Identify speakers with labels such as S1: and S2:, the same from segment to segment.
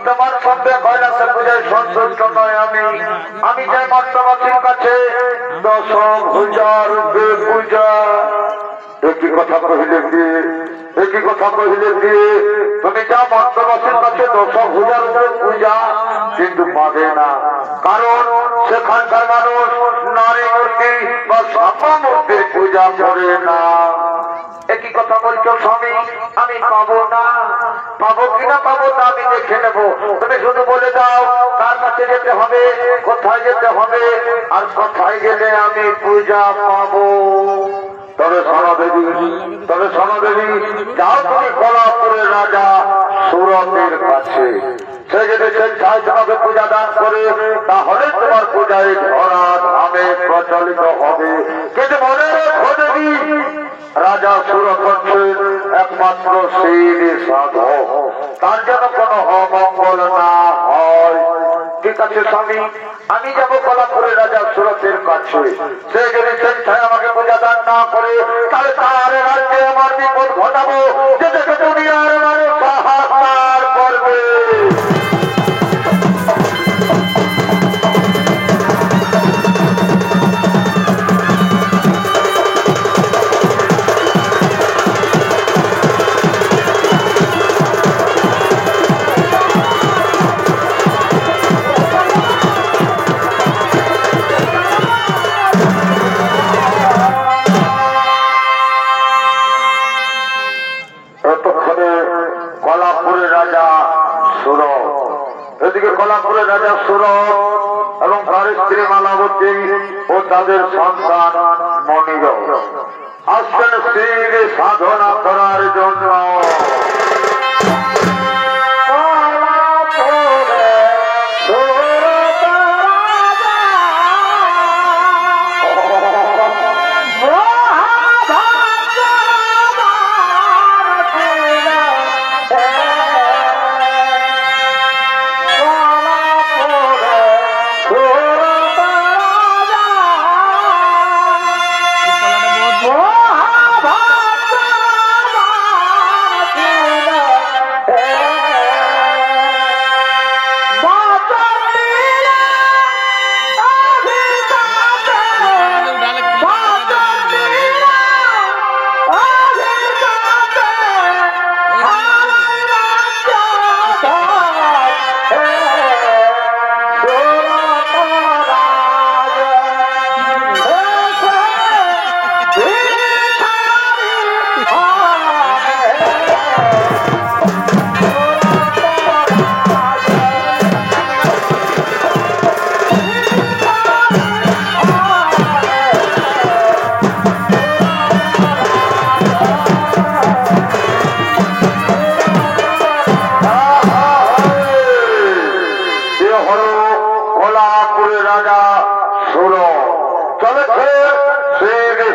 S1: তোমার সঙ্গে কৈলাসে পূজায় সন্তুষ্ট নয় আমি যাই মর্তবাসীর কাছে দশ ভুজার পূজা। একই কথা কহিলে দিয়ে তুমি যা মর্তবাসীর কাছে দশ ভুজার পূজা, কিন্তু পাবে না, কারণ সেখানকার মানুষ নারী মূর্তি বা সাপা মূর্তির পূজা করে না। একই কথা বলছো স্বামী, আমি পাবো না। পাবো কিনা পাবো না আমি দেখে নেবো। তুমি শুধু বলে দাও কার কাছে যেতে হবে, কোথায় যেতে হবে, আর কোথায় গেলে আমি পূজা পাবো। তবে শোনো দেবী, যাও তুমি কলাপুরের রাজা সুরতের কাছে। সে যদি স্বেচ্ছায় তোমাকে পূজা দান করে, তাহলে তোমার পূজায় ধরা ধামে প্রচলিত হবে। কিন্তু মনে রেখো দেবী, রাজা সুরত হচ্ছেন একমাত্র শিব সাধক, তার যেন কোনো অমঙ্গল না হয়। ঠিক আছে স্বামী, আমি যাব কলাপুরের রাজা সুরতের কাছে। সে যদি স্বেচ্ছায় আমাকে পূজা দান না করে, তাহলে তার রাজ্যে আমার বিপদ ঘটাবো, যে দেখে দুনিয়ার মানুষ হাহাকার করবে। কলাপুরের রাজা সুরত এবং তার স্ত্রী মালাবতী ও তাদের সন্তান মনির আসছেন শিব সাধনা করার জন্য।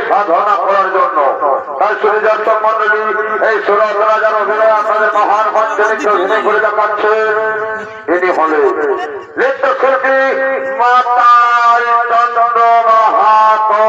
S1: সাধনা করার জন্য তার শুনে দর্শক মন্ডলী এই সুরত রাজার অভিনয় আপনাদের মহান মঞ্চে অভিনয় করে দেখাচ্ছে। ইনি হলেন নৃত্যশিল্পী মাতাল চন্দ্র মাহাতো।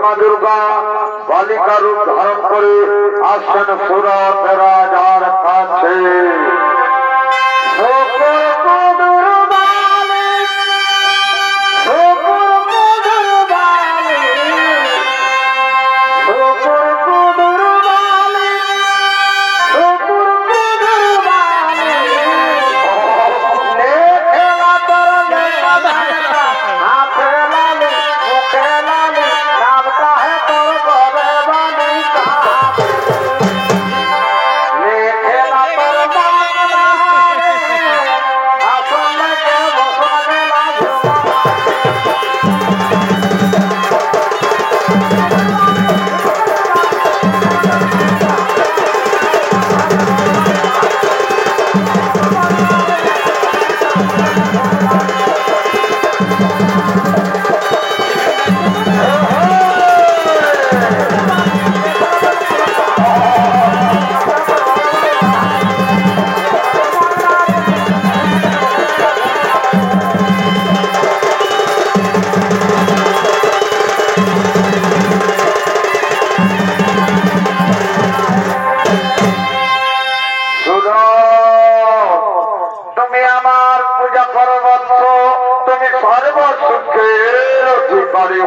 S1: মা দুর্গা বালিকা রূপ ধারণ করে আসছেন সুরত রাজার কাছে।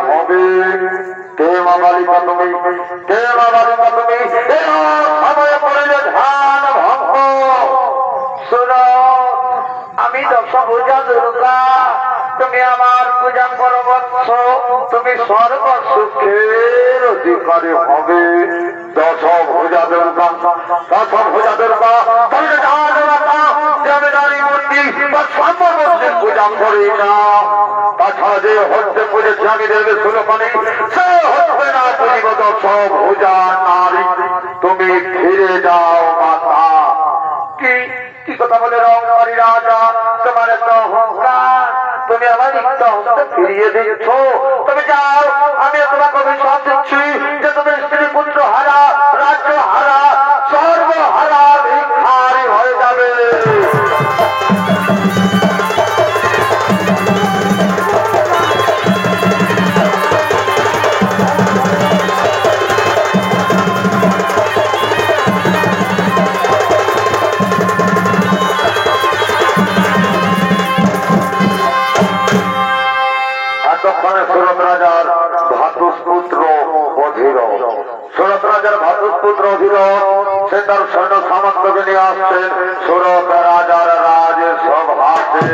S1: হবে কে মা বালিকা তুমি, কে মা বালিকা তুমি, সময় পড়লে ধ্যান ভঙ্গ। শোনো, আমি দশভুজা দুর্গা, তুমি আমার পূজা করো বৎস, তুমি সর্ব সুখের অধিকারী হবে। দশভুজা দুর্গা, দশভুজা দুর্গা, তুমি জানো না জমিদারি মূর্তি বা সম্পর্কের পূজা করি না। তাছাড়া যে হচ্ছে পুজোর আমি দেবে সুলপানি, সে হচ্ছে না পুজিব দশভুজা নারী। তুমি ফিরে যাও মাতা। কি কি কথা বলে রংকারী রাজা, তোমার এত অহংকার, তুমি আমার ইচ্ছা অহংকার ফিরিয়ে দিচ্ছ। তুমি যাও, আমি তোমাকে অভিশাপ দিচ্ছি যে তুমি স্ত্রী পুত্র হারা, রাজ্য হারা, সর্বহারা ভিখারি হয়ে যাবে। সুরত রাজার ভাতুষপুত্র অধীর, সুরত রাজার ভাতুষপুত্র অধীর সে তার সৈন্য সামন্তকে নিয়ে আসছেন সুরত রাজার রাজসভাতে।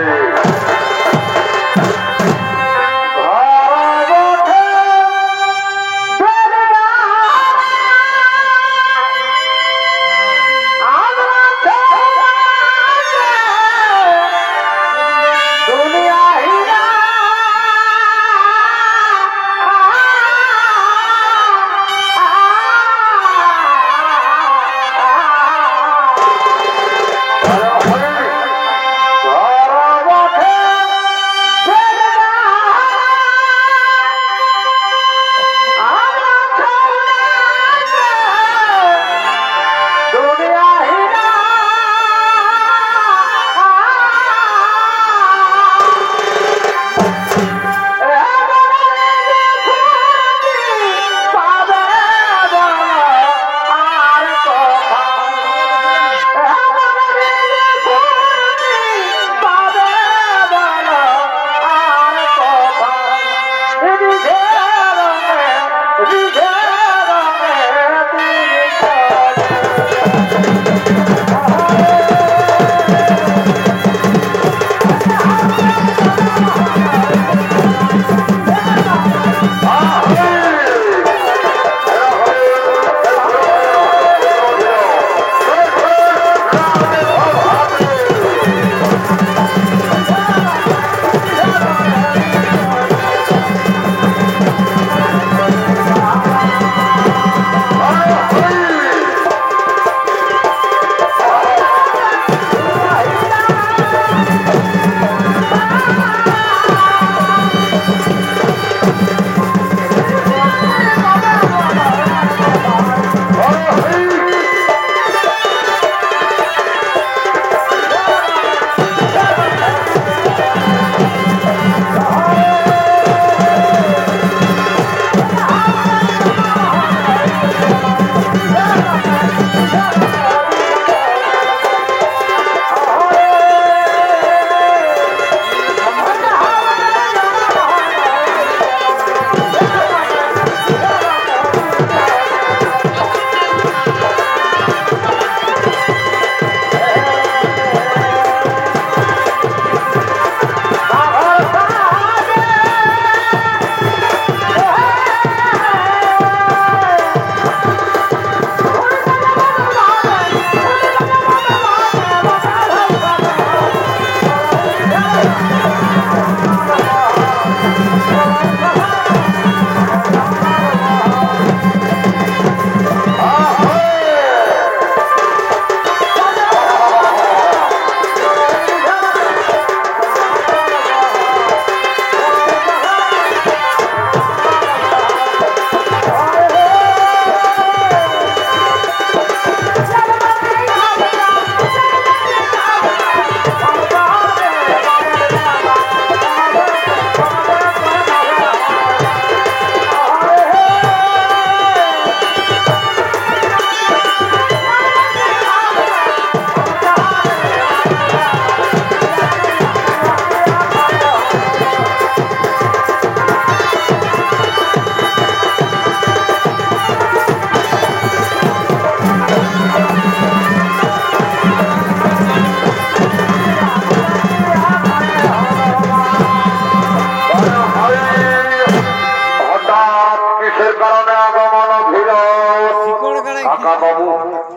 S1: আগমন ধীর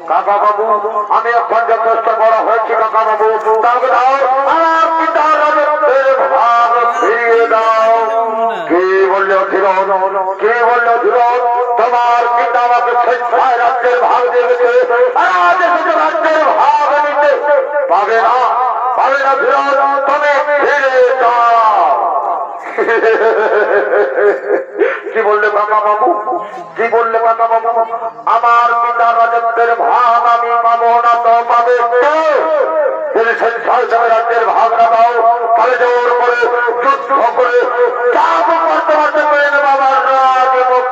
S1: কাকা বাবু আমি এখন যথেষ্ট বড় হয়েছি কাকা বাবু তাকে দাও আমার পিতার রাজত্বের ভাগ ফিরিয়ে দাও। কি বললো ধীর তোমার পিতা আমাকে স্বেচ্ছায় রাজ্যের ভাগ দিয়েছে রাজ্যের ভাগ নিতে পাবে না ধীর তুমি ফিরে যাও। কি বললে কাকা বাবু আমার পিতার রাজত্বের ভাগ আমি পাবো না তো পাবে রাজ্যের ভাগ না দাও তাহলে জোর করে যুদ্ধ করে করতে পারেন বাবার রাজমুখ।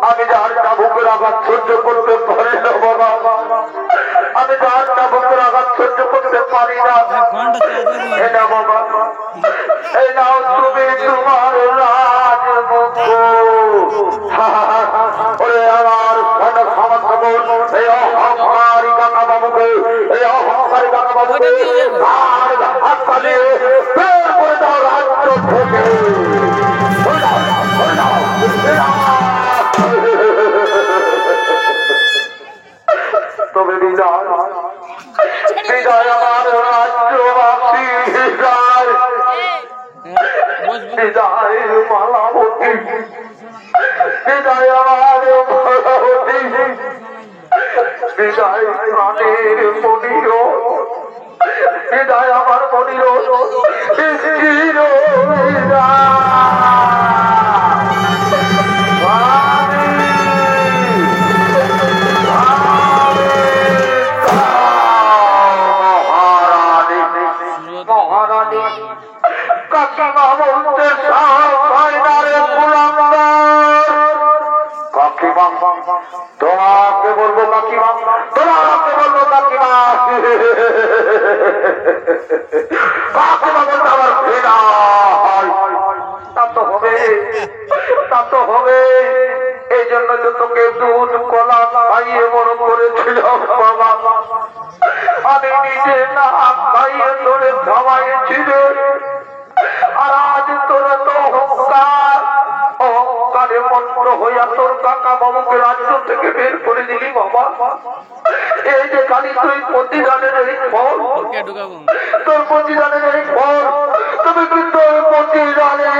S1: আমি যার বুকের আঘাত সহ্য করতে পারি না বাবা আমি যার বুকের আঘাত সহ্য করতে পারি না বাবা এই নাও তুমি তোমার রাজমুখ। ওরে আমার এই অহংকারী কাকা বাবুকে হাত পালিয়ে বের করে দাও রাজ্য থেকে। তবে বিদায় আমার রাজ্যবাসী বিদায় মালাবতী বিদায় আমার মালাবতী বিদায় প্রাণের মনির বিদায় আমার মনির তোমাকে বলবো কাকিমা কাকিমা বলতে আমার ঘৃণা তা তো হবে এই জন্য তো তোকে দুধ কলা খাইয়ে বড় করেছিলাম বাবা আমি নিজে না খাইয়ে তোরে খাওয়াইছিল আর আজ তোরা তো অহংকারে মন্ত্র হইয়া তোর কাকা বাবুকে রাজ্য থেকে বের করে দিলি বাবা। এই যে খালি তুই প্রতিদানের এই ফল তোর প্রতিদানের এই ফল তুমি কিন্তু প্রতিদানের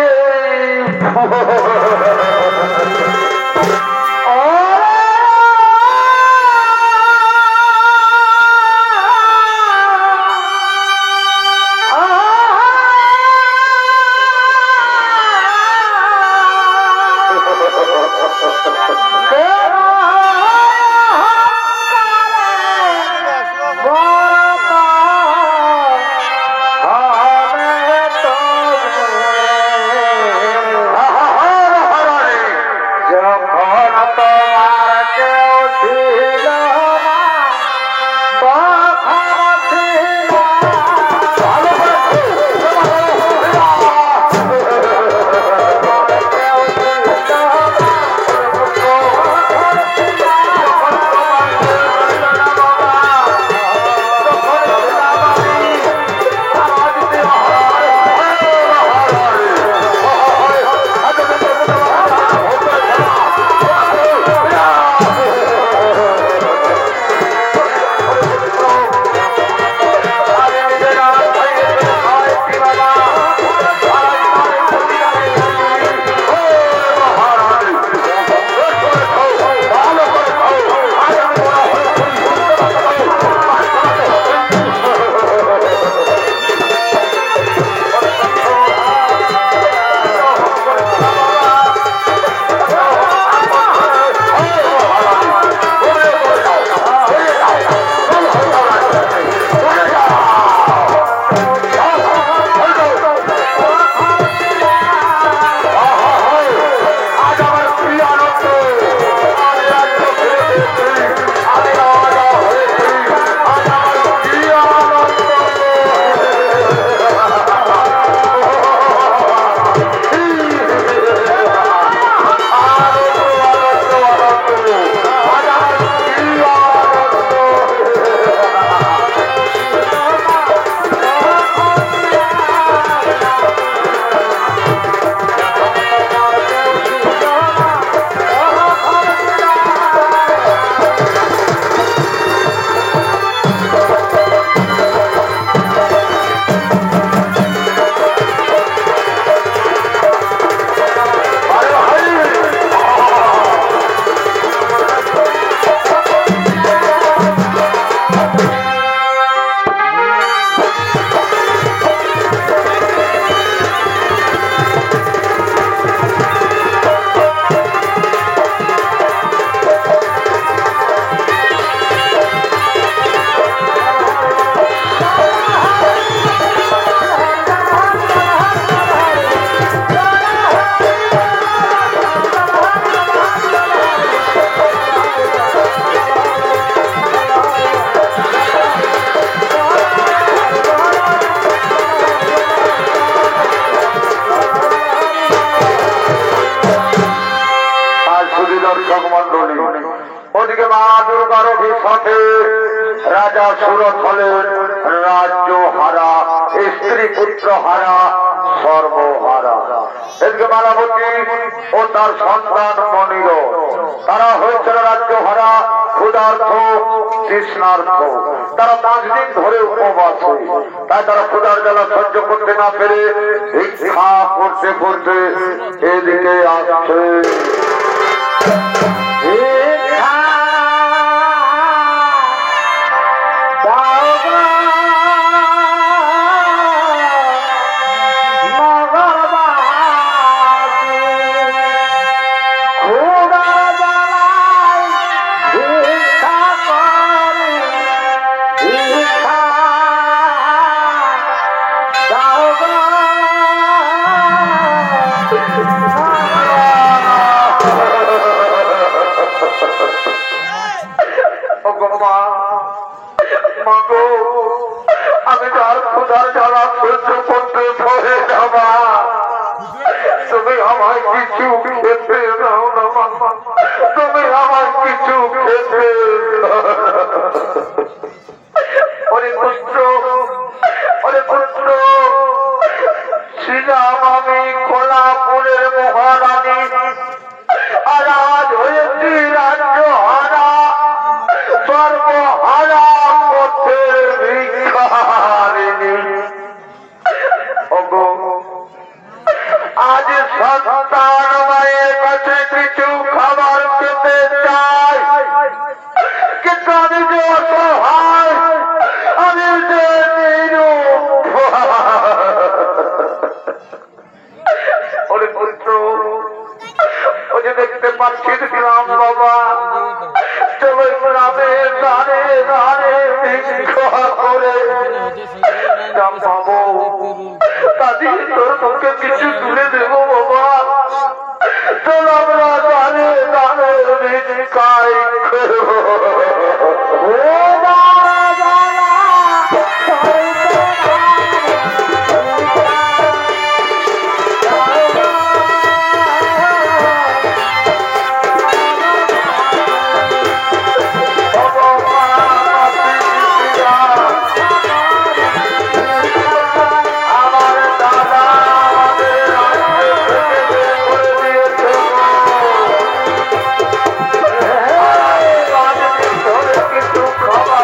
S1: যুগে রাজা সুরত হলেন রাজ্য হারা, স্ত্রী পুত্র হারা, সর্বহারা। এদিকে মালাবতী ও তার সন্তান মনির তারা হয়েছিল রাজ্য হারা, ক্ষুধার্থ, তৃষ্ণার্থ। তারা 5 দিন ধরে উপবাস, তাই তারা ক্ষুধার জ্বালা সহ্য করতে না পেরে ভিক্ষা করতে করতে এদিকে আসছে। আমি তার ক্ষুধার জ্বালা সহ্য করতে পারি না মা, তুমি আমায় কিছু খেতে দাও না মা, তুমি আমায় কিছু খেতে ওরে পুত্র, ওরে পুত্র, ছিলাম আমি কোলাপুরের মহারানী, আর আজ হয়েছি রাজ্য হারা, সর্বহারা পথের ভিখারিণী। ওগো আজ সন্তান মায়ের কাছে কিছু খাবার খেতে চাই, কিন্তু আমি যে অসহায়, আমি যে নিরূপ। ওরে পুত্র, ও যে দেখতে পাচ্ছি গ্রাম বাবা, চলো গ্রামে দাঁড়ে দাঁড়ে ভিক্ষা করে পাবো, তাদের তোর মুখে কিছু তুলে দেবো বাবা। চলো আমরা দাঁড়ে দাঁড়ে ভিক্ষাই করবো। Come on.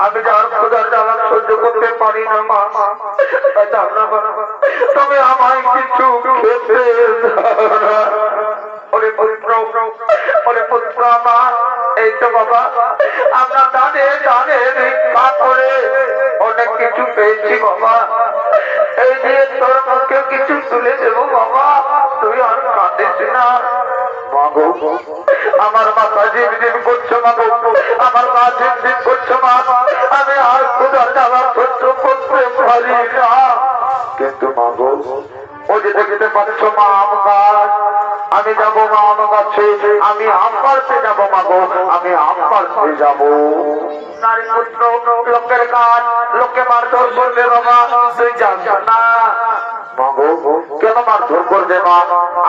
S1: আমি যার খোঁজার জ্বালা সহ্য করতে পারি না মা। তবে আমায় কিছু খেতে পুত্র আমার, এই তো বাবা আমরা দানে দানে ভিক্ষা করে অনেক কিছু পেয়েছি বাবা। এই দিয়ে তোর মুখে কিছু তুলে দেবো বাবা, তুই আর কাঁদিস না। মাগো আমার মাথা জিম জিম করছো মাগো, আমার মা জিম জিম করছো মা। আমি আর খোদার জ্বালা সহ্য করতে পারি না। কিন্তু মাগো ও যে দেখতে পাচ্ছ মা আম গাছ, আমি যাবো মা আম গাছে, আমি আম পাড়তে যাবো মাগো, আমি আম পাড়তে যাবো। নারী পুত্র লোকের কাজ, লোকে মারধর করবে বাবা, তুই যাস না। মাগো কেন মারধর করবে মা?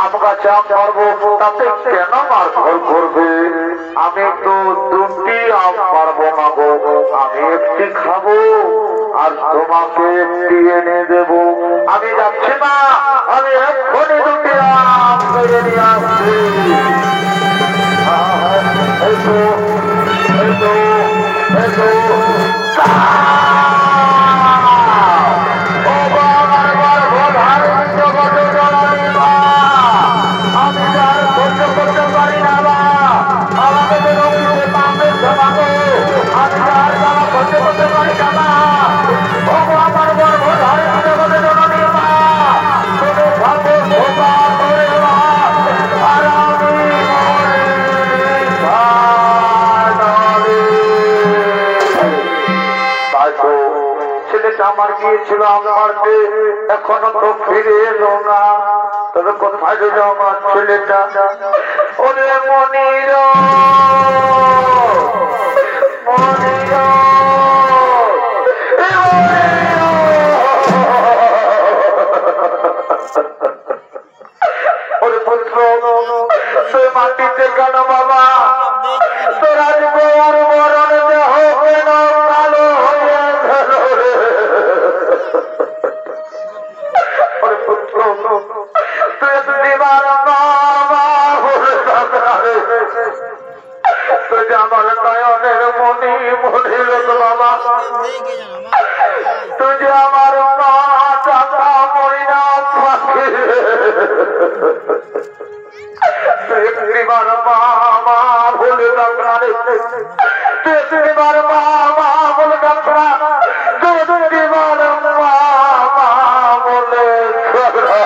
S1: আম গাছে আম পারবো, তাতে কেন মারধর করবে? আমি তো দুটি আম পারবো মাগো, আমি একটি খাবো আর তোমাকে একটি এনে দেবো। আমি যাচ্ছি মা, আমি এক্ষুনি দুটি আম পেরে নিয়ে আসছি। আমি যার সহ্য করতে পারি না মা, আমাকে যেন কিছু পাবে জমাবো। আমি যার জ্বালা সহ্য করতে পারি না মা, আমার গর্ভ ধারণ জগতে জননী মা, তুমি ভাবো ধোপা করে মা, আর আমি ছেলেটা আমার গিয়েছিল আমারকে, এখনো তো ফিরে এলো না। তবে কোথায় গেল আমার ছেলেটা? ওরে মনির মনির ওরে পুত্র, তুই মাটিতে কেন বাবা? তোরা গৌর মরণ দেহ কেন কালো হয়ে গেল রে? ওরে পুত্র, তুই দিবার বাবা বলে রে, তুই যে আমার নয়নের মনি মনির বাবা, তুই যে আমার মা চাচা মরিনা পাখি, মা মা বলে ডাকরা রে, তেবার মা মা বলে ডাকরা, তেবার মা মা বলে ডাকরা।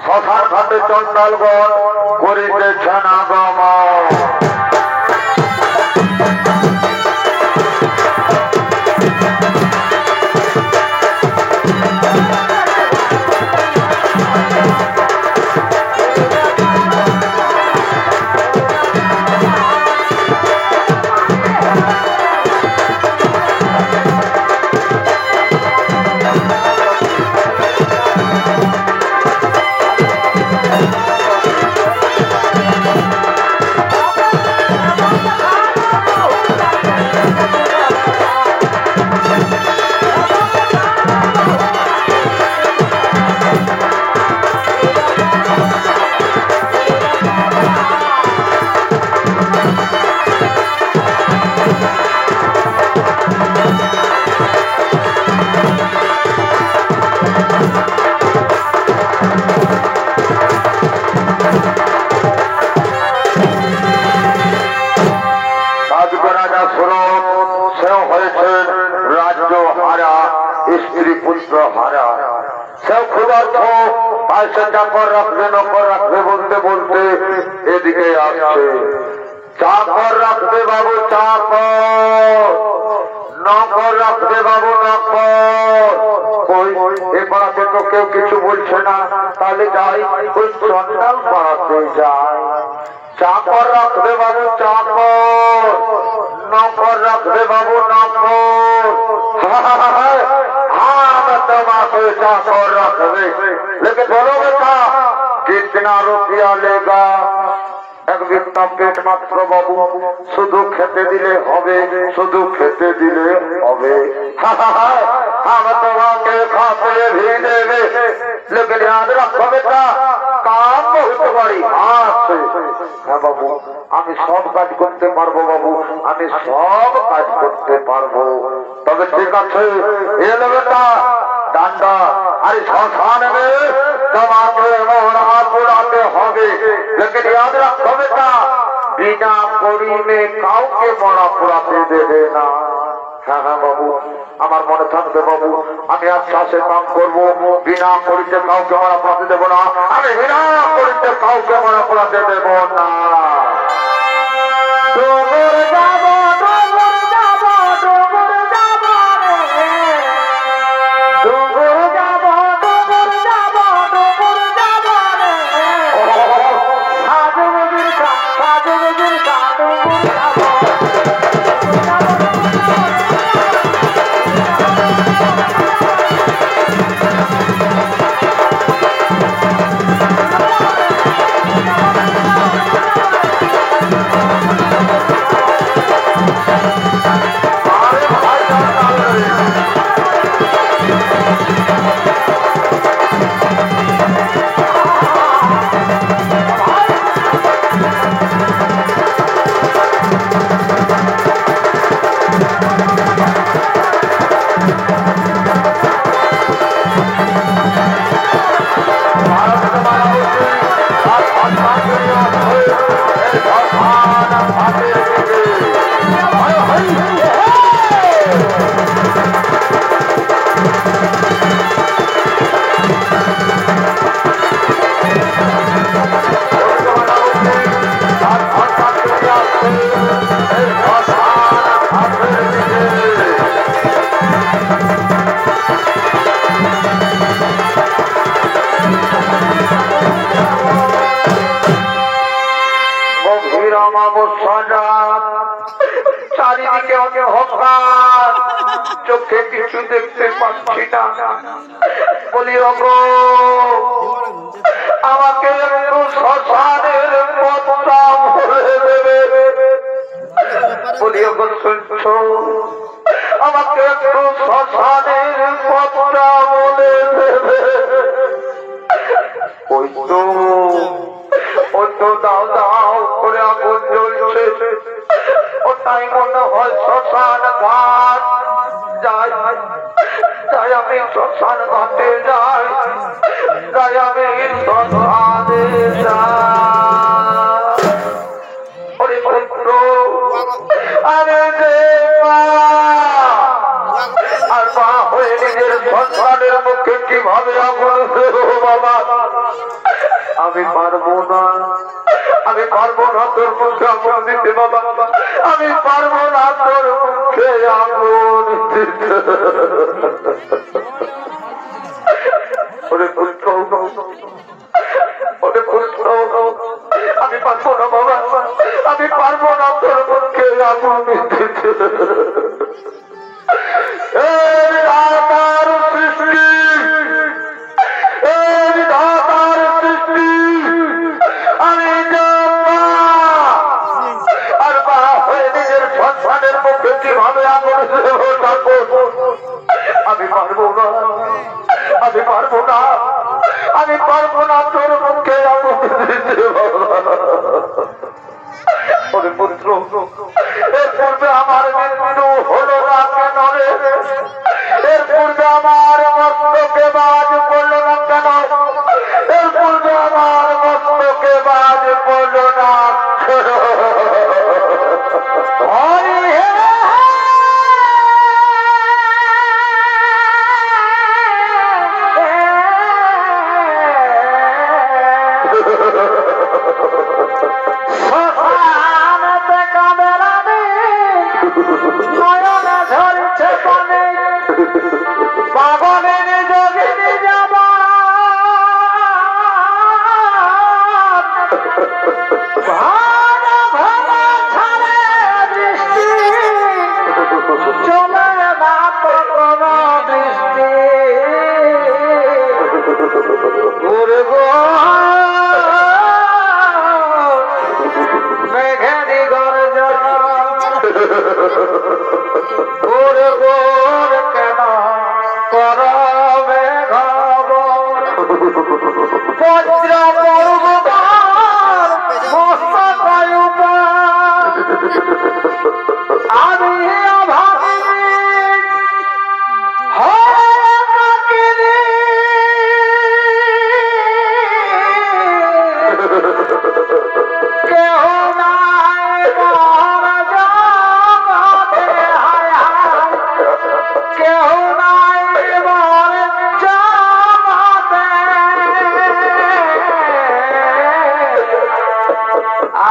S1: শ্মশান ঘাটে চণ্ডালগণ করিতেছেন আগমন। চাকর রাখবে নকর রাখবে বলতে বলতে এদিকে আসছে। চাকর রাখবে বাবু চাকর, নকর রাখবে বাবু নকর। এ পাড়াতে তো কেউ কিছু বলছে না, তাহলে যাই ওই চন্ডাল পাড়াতে যাই। চাকর রাখবে বাবু চাকর, নকর রাখবে বাবু নকর। তোমাকে চাকর রাখবে, लेकिन बोलो बेटा कितना रुपया लेगा? एक बिस्ता पेट मात्र बाबू, शुद्ध खेते दिले होबे, शुद्ध खेते दिले होबे। हम तुम्हारे खाते भी देंगे, लेकिन याद रखो बेटा काम बहुत बड़ी हाथ से। হ্যাঁ বাবু, আমি সব কাজ করতে পারবো বাবু, আমি সব কাজ করতে পারবো। তবে ঠিক আছে এলো বেটা ডান্ডা, अरे श्मशान में তোমাকে মোহরা পোড়াতে হবে, लेकिन याद रखो बेटा बिना कड़ी में কাউকে মোহরা পোড়াতে দেবে না। হ্যাঁ হ্যাঁ বাবু, আমার মনে থাকবে বাবু, আমি আজ চাষে কাম করবো, বিনা কড়িতে কাউকে মোহরা পোড়াতে দেবো না, আমি বিনা কড়িতে কাউকে মোহরা পোড়াতে দেবো না। চারিদিকে অন্ধকার, চোখে কিছু দেখতে পাচ্ছি না। বলি ওগো আমাকে একটু শ্মশানের পথটা বলে দেবে। বলি ওগো শুনছো, আমাকে একটু শ্মশানের পথটা বলে দেবে। ওই তো দাও দাও করে আগুন জ্বলছে, ওটাই মনে হয় শ্মশান ঘাট। যাই যাই আমি শ্মশান ঘাটে যাই, যাই আমি শ্মশানে যাই। ওরে পুত্র আরে দে আর মা হয়ে নিজের সন্তানের মুখে কিভাবে আগুন দেব বাবা। তোর মুখে আগুন দিতে বাবা, আমি পারবো না তোর মুখে আগুন দিতে। আমি পারবো না বাবা, আমি পারবো না তোর মুখে আগুন দিতে। আমি পারবো না, আমি পারবো না, আমি পারবো না তোর মুখে আগুন দিতে পুত্র। এর পূর্বে আমার মৃত্যু হলো না কেন রে? এর পূর্বে আমার মস্তকে বাজ পড়লো না কেন? এর পূর্বে আমার মস্তকে বাজ পড়লো না কেন? পাগলের যোগিনী যাব ভাড়া ভাড়া ছাড়ে দৃষ্টি চলে না তো কোনো দৃষ্টি মেঘেরি গর্জন ওরে গোর কেন করবে ঘব বজ্র পর্বত মস্তক আমি অভাবী কেউ নাই মর জগতে হায় হায় কেউ নাই মর জগতে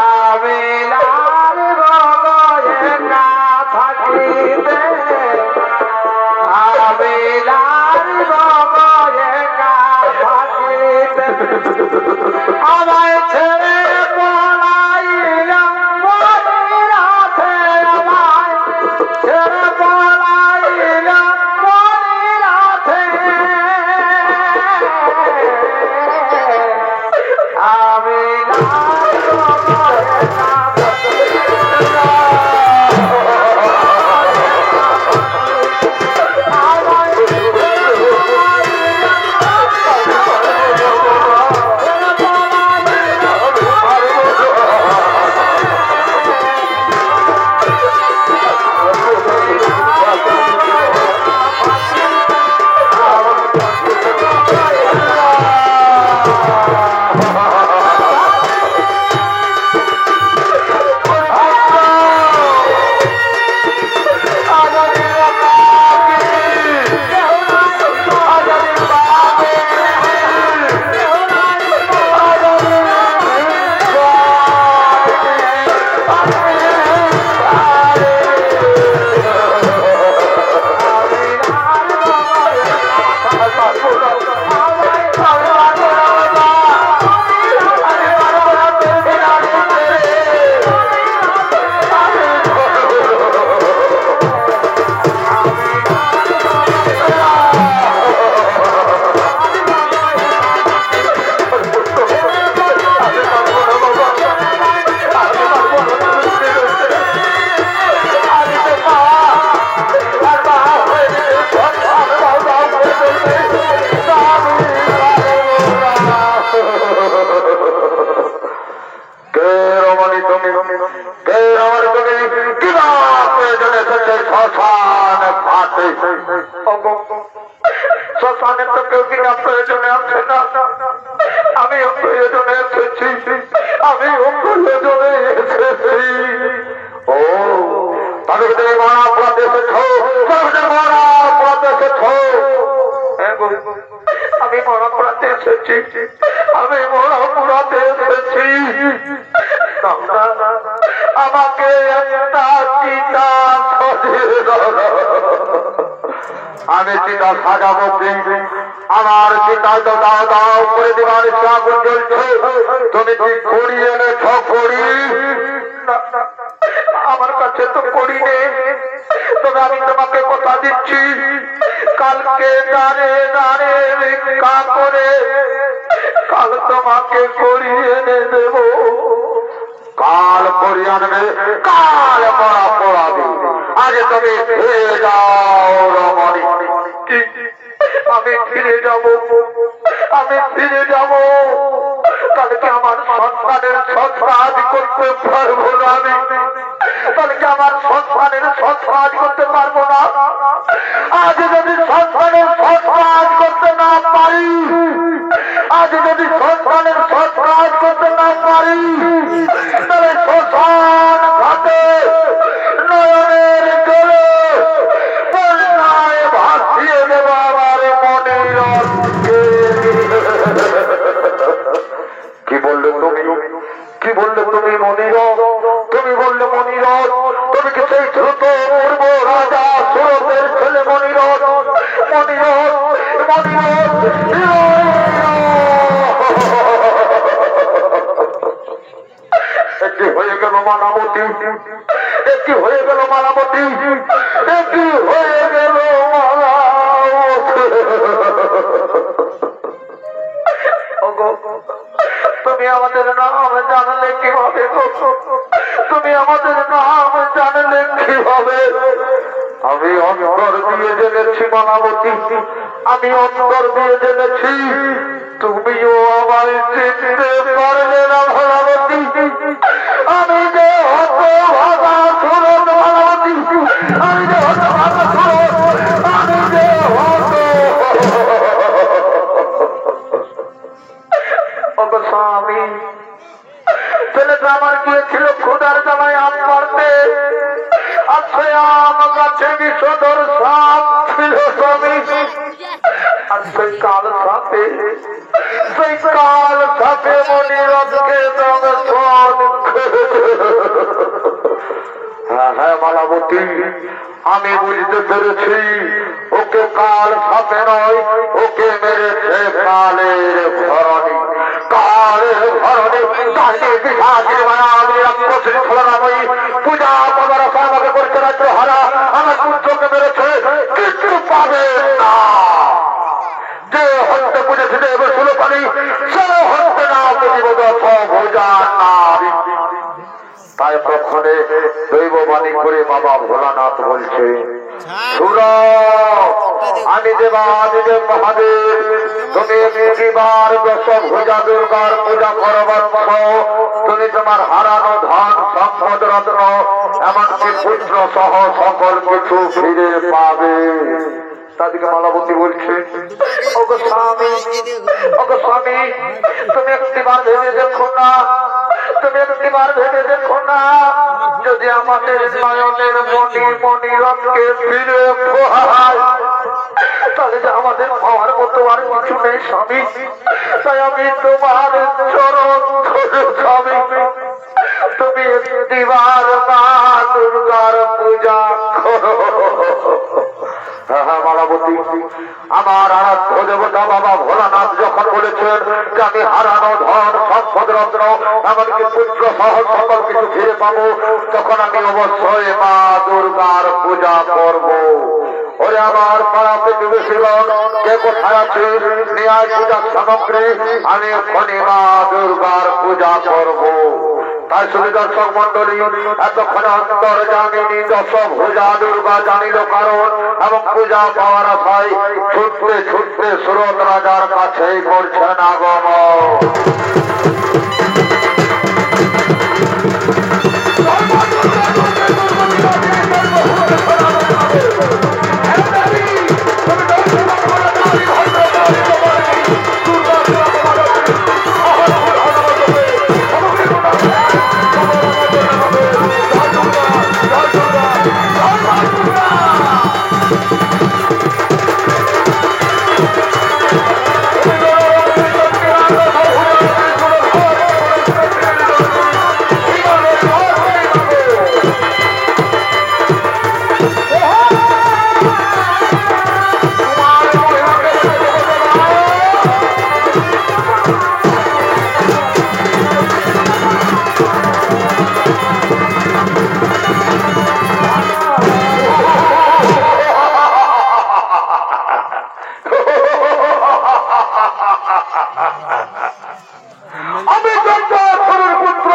S1: আমি লাল গগয়ে না থাকিতে আমি লাল গগয়ে না থাকিতে আমায় ছেড়ে পলাইলাম বনিরাতে আমায় ছেড়ে পলাইলাম বনিরাতে আমি শ্মশানে তো কেউ কিনা প্রয়োজনে আছে না, আমি প্রয়োজনে এসেছি, আমি প্রয়োজনে এসেছি। ও তবে তুমি মরা অপরাধে এসেছ, মরা অপরাধে এসেছ। আমি মরা অপরাধে এসেছি, আমি মরা অপরাধে এসেছি। আমাকে একটা চিতা আমি চিতা সাজাবো আমার চিতা তো দাও দাও করে দেবার আগুন জ্বলছে তুমি কি করি এনেছ করি আমার কাছে তো করি নেই তবে আমি তোমাকে কথা দিচ্ছি কালকে দাঁড়ে দাঁড়ে ভিক্ষা করে কাল তোমাকে করিয়ে এনে দেব কাল করিয়ে আনবে কাল পড়া পড়াবে আজ তুমি ফিরে যাও রমণী আমি ফিরে যাব আমি ফিরে যাব কালকে আমার সন্তানের সৎকাজ করতে পারবো না আমি কালকে আমার সন্তানের সৎকাজ করতে পারবো না আজ যদি সন্তানের সৎকাজ করতে না পারি আজ যদি সন্তানের সৎকাজ করতে না পারি তাহলে শ্মশান ঘাটে নয়নের জলে বন্যায় ভাসিয়ে দেব আমার মনের কি বললে তুমি কি বললে তুমি মনির তুমি বললে মনির তুমি কি সেই ছোট পূর্ব রাজা সুরতের ছেলে মনির মনির একটি হয়ে গেল মালাবতী একটি হয়ে গেল মালাবতী একটি হয়ে গেল তুমি আমাদের নাম জানলে কিভাবে তুমি আমাদের নাম জানলে কিভাবে আমি অন্তর দিয়ে জেনেছি মালাবতী আমি অন্তর দিয়ে জেনেছি তুমিও আমায় চিনতে পারলে না মালাবতী আমি যে হত ভাগা সুরত মালাবতী আমি যে হত ভাগা সুরত আমি যে হত স্বামী ছেলেটা আমার গিয়েছিল ক্ষুদার জামায় আম পারতে আজকে আম গাছে বিষধর সাপ ছিল স্বামী আর সেই কাল সাপে মনিরথকে হ্যাঁ মালাবতী আমি বুঝতে পেরেছি ওকে কাল সাপে নয় ওকে মেরেছে কালের ধরণী কালের ধরণী পূজা পদার আমাকে করছে রাজ্য হারা আমার পুত্রকে মেরেছে কিছু পাবে না যে হত্যে বুঝেছে দেব সুলপানি সে হত্যে না বুঝিব ভোজা নারী তাই প্রক্ষণে দৈববাণী করে বাবা ভোলানাথ বলছে আমি দেবাদিদেব মহাদেব তুমি একটিবার দশভুজা দুর্গার পূজা করবার তুমি তোমার হারানো ধন সম্পদ রত্ন এমনকি পুত্র সহ সকল কিছু ফিরে পাবে তাদেরকে মালাবতী বলছে ওগো স্বামী তুমি একটিবার ভেবে দেখো না তুমি একটিবার ভেবে দেখো না যদি আমাদের নয়নের মণিরথকে ফিরে পোহায় তাহলে যে আমাদের পাওয়ার মতো আর কিছু নেই স্বামী তাই আমি তোমার চরণ ধরে স্বামী তুমি একটিবার মা দুর্গার পূজা করো মালাবতী আমার আরাধ্য দেবতা বাবা ভোলানাথ যখন বলেছেন যে আমি হারানো ধন সম্পদ রত্ন এমনকি পুত্র সহ সকল কিছু ফিরে পাবো তখন আমি অবশ্যই মা দুর্গার পূজা করব ওরে আমার পাড়া প্রতিবেশীগণ কে কোথায় আছে নিয়ায় পূজার সামগ্রী আমি এক্ষুনি মা দুর্গার পূজা করব তাই শুধু দর্শক মন্ডলী এতক্ষণে অন্তর জানিনি দশভুজা দুর্গা জানিল কারণ এবং পূজা পাওয়ার আশায় ছুটতে ছুটতে সুরত রাজার কাছেই করছেন আগমন আমি জন্মাসুরের পুত্র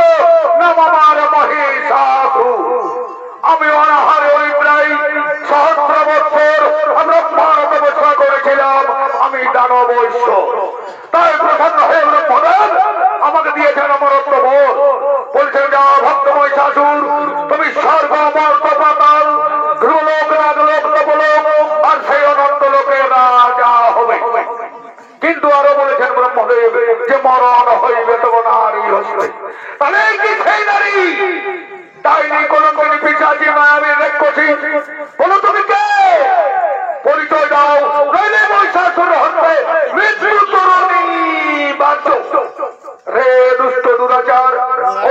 S1: নাম আমার মহিষাসুর। আমি অনাহারে ওই প্রায় সহস্র বছর আমরা ভারত বসা করেছিলাম। আমি দানবৈশ্য, তাই প্রসন্ন হয়ে ব্রহ্মদেব আমাকে দিয়েছেন অমরত্ব বোধ। বলছেন যা ভক্ত মহিষাসুর, তুমি স্বর্গ মর্ত পাতাল ধ্রুবলোক নাগলোক তপলোক আর সেই অনন্ত লোকে রাজা হবে। কিন্তু আরো বলেছেন ব্রহ্মদেব যে মরণ হইবে তবে নারী হইবে। তাহলে কি সেই নারী ডাইনি কলঙ্কিনী পিশাচী মায়াবী রাক্ষসী? বলো তুমি কে? পরিচয় দাও, নইলে মহিষাসুর হতে মৃত্যু তরুণী বাধ্য। রে দুষ্ট দুরাচার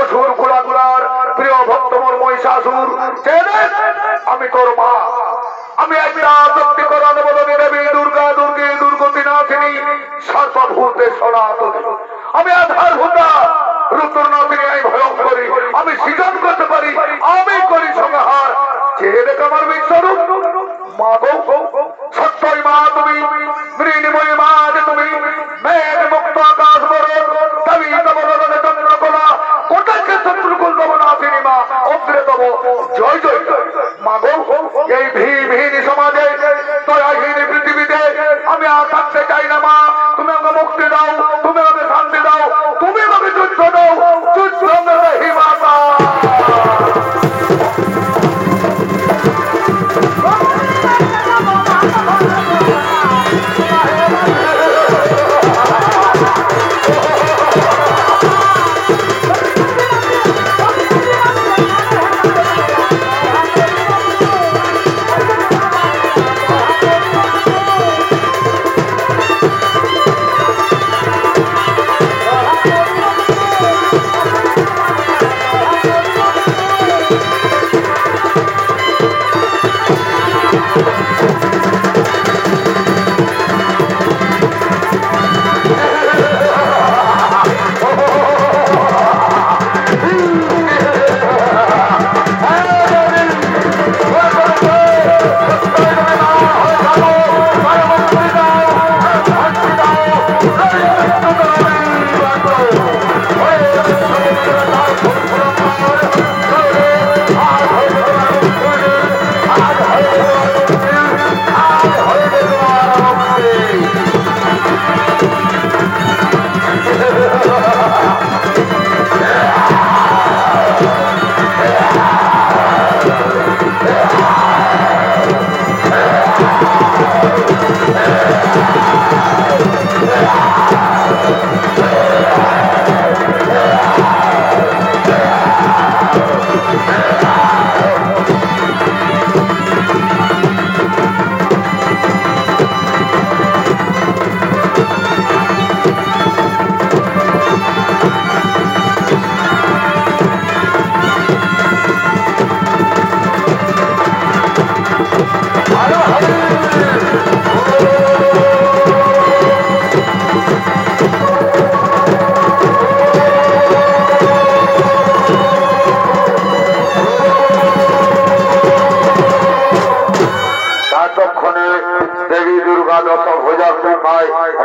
S1: অসুর কুলাকুলার প্রিয় ভক্ত মোর মহিষাসুর, আমি তোর মা। আমি একটা শক্তিকরণ বলবি দেবী দুর্গা দুর্গী দুর্গতি নাথিনী সর্বভূতে সনাতনী। আমি আধার ভূতা রুদ্র নাথিনী, আমি ভয়ঙ্করী। আমি সৃজন করতে পারি, আমি করি সংহার। চেয়ে দেখ আমার বিশ্বরূপ মা গো, সত্যই মা তুমি, মৃণিময়ী মা যে তুমি। মেঘ মুক্ত আকাশ বরণ কবি তব রণে চন্দ্রকলা, কোটাকে শত্রুকুল তব নাথিনী মা অগ্রে তব জয় জয় মা গো। এই ভিহীন সমাজে দয়াহীন পৃথিবীতে আমি আর থাকতে চাই না মা। তুমি আমাকে মুক্তি দাও, তুমি আমাকে শান্তি দাও, তুমি আমাকে যুদ্ধ দাও। যুদ্ধ হি মাতা।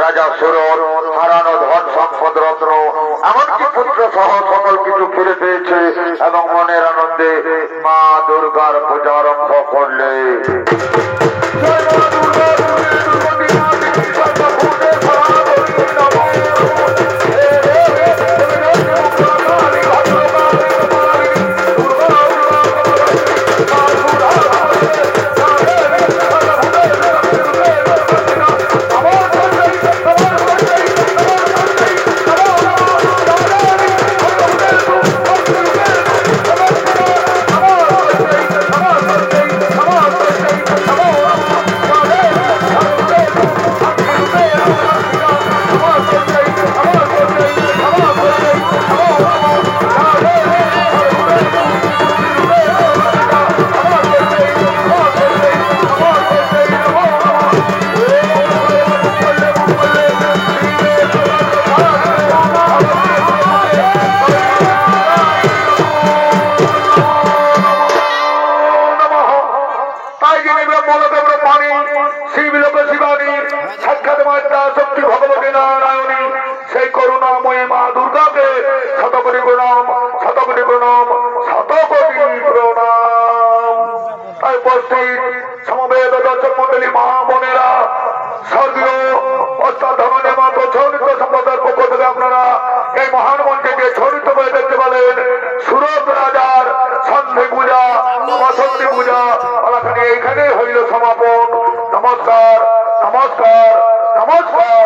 S1: রাজা সুরর হারানো ধন সম্পদ রত্ন এমনকি পুত্র সহ সকল কিছু ফিরে পেয়েছে এবং মনের আনন্দে মা দুর্গার পূজা আরম্ভ করলে। আপনারা এই মহান মঞ্চে যে ছড়িত করে দেখতে পেলেন সুরত রাজার সন্ধে পূজা বসন্তী পূজা এইখানেই হইল সমাপন। নমস্কার, নমস্কার, নমস্কার।